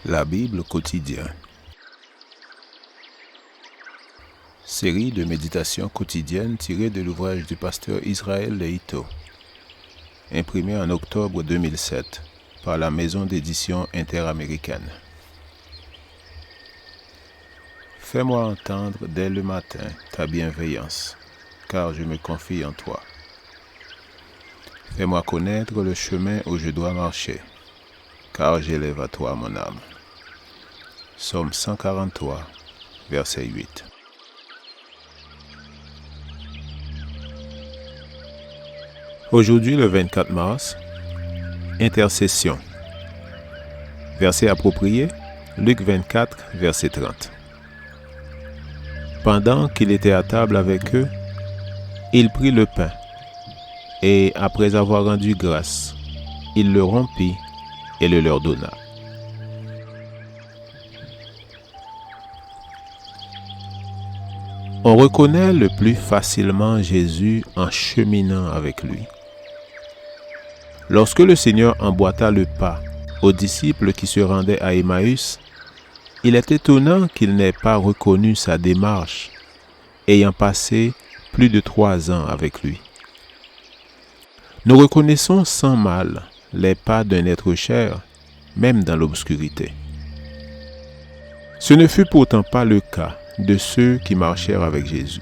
La Bible quotidien. Série de méditations quotidiennes tirées de l'ouvrage du pasteur Israël Leito, imprimé en octobre 2007 par la maison d'édition interaméricaine. Fais-moi entendre dès le matin ta bienveillance, car je me confie en toi. Fais-moi connaître le chemin où je dois marcher, car j'élève à toi mon âme. Psaume 143, verset 8. Aujourd'hui, le 24 mars, intercession. Verset approprié, Luc 24, verset 30. Pendant qu'il était à table avec eux, il prit le pain, et après avoir rendu grâce, il le rompit et le leur donna. On reconnaît le plus facilement Jésus en cheminant avec lui. Lorsque le Seigneur emboîta le pas aux disciples qui se rendaient à Emmaüs, il est étonnant qu'ils n'aient pas reconnu sa démarche, ayant passé plus de 3 ans avec lui. Nous reconnaissons sans mal les pas d'un être cher, même dans l'obscurité. Ce ne fut pourtant pas le cas de ceux qui marchèrent avec Jésus.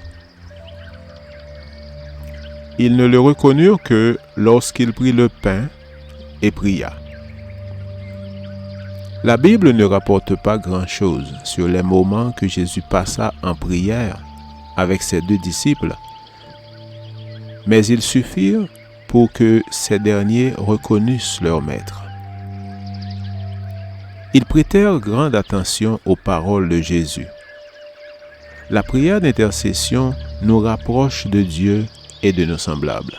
Ils ne le reconnurent que lorsqu'il prit le pain et pria. La Bible ne rapporte pas grand-chose sur les moments que Jésus passa en prière avec ses 2 disciples, mais ils suffirent pour que ces derniers reconnussent leur maître. Ils prêtèrent grande attention aux paroles de Jésus. La prière d'intercession nous rapproche de Dieu et de nos semblables.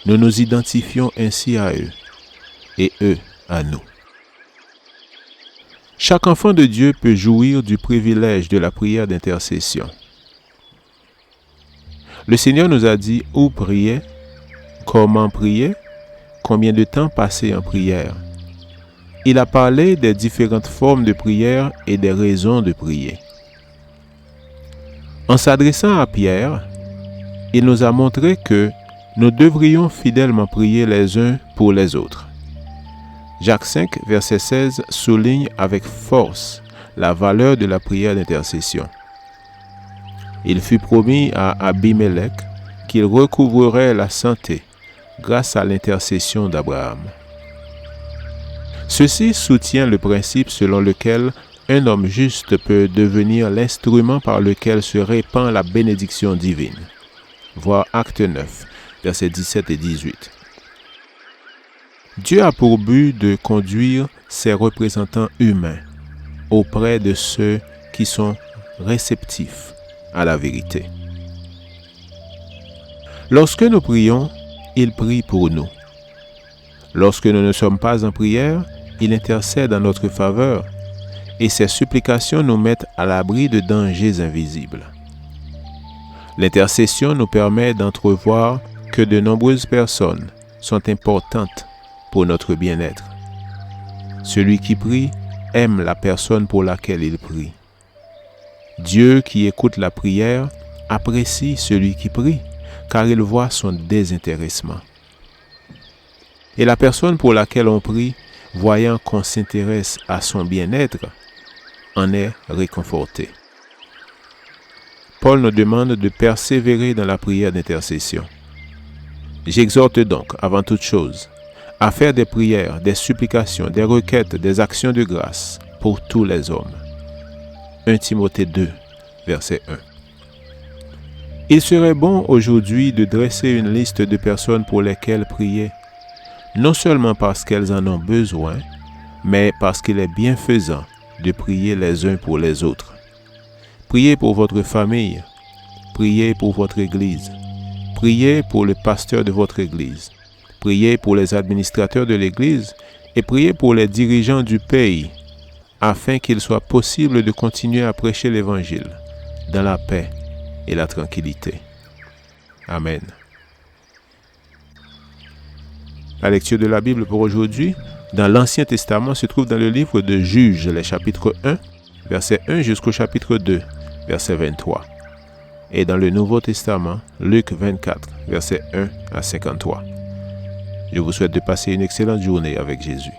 Nous nous identifions ainsi à eux et eux à nous. Chaque enfant de Dieu peut jouir du privilège de la prière d'intercession. Le Seigneur nous a dit où prier, comment prier, combien de temps passer en prière. Il a parlé des différentes formes de prière et des raisons de prier. En s'adressant à Pierre, il nous a montré que nous devrions fidèlement prier les uns pour les autres. Jacques 5, verset 16 souligne avec force la valeur de la prière d'intercession. Il fut promis à Abimelech qu'il recouvrerait la santé grâce à l'intercession d'Abraham. Ceci soutient le principe selon lequel un homme juste peut devenir l'instrument par lequel se répand la bénédiction divine. Voir Acte 9, versets 17 et 18. Dieu a pour but de conduire ses représentants humains auprès de ceux qui sont réceptifs à la vérité. Lorsque nous prions, il prie pour nous. Lorsque nous ne sommes pas en prière, il intercède en notre faveur et ses supplications nous mettent à l'abri de dangers invisibles. L'intercession nous permet d'entrevoir que de nombreuses personnes sont importantes pour notre bien-être. Celui qui prie aime la personne pour laquelle il prie. Dieu qui écoute la prière apprécie celui qui prie, car il voit son désintéressement. Et la personne pour laquelle on prie, voyant qu'on s'intéresse à son bien-être, en est réconfortée. Paul nous demande de persévérer dans la prière d'intercession. J'exhorte donc, avant toute chose, à faire des prières, des supplications, des requêtes, des actions de grâce pour tous les hommes. 1 Timothée 2, verset 1. Il serait bon aujourd'hui de dresser une liste de personnes pour lesquelles prier, non seulement parce qu'elles en ont besoin, mais parce qu'il est bienfaisant de prier les uns pour les autres. Priez pour votre famille, priez pour votre église, priez pour le pasteur de votre église, priez pour les administrateurs de l'église et priez pour les dirigeants du pays, afin qu'il soit possible de continuer à prêcher l'évangile dans la paix et la tranquillité. Amen. La lecture de la Bible pour aujourd'hui, dans l'Ancien Testament se trouve dans le livre de Juges, les chapitres 1, verset 1 jusqu'au chapitre 2, verset 23. Et dans le Nouveau Testament, Luc 24, verset 1 à 53. Je vous souhaite de passer une excellente journée avec Jésus.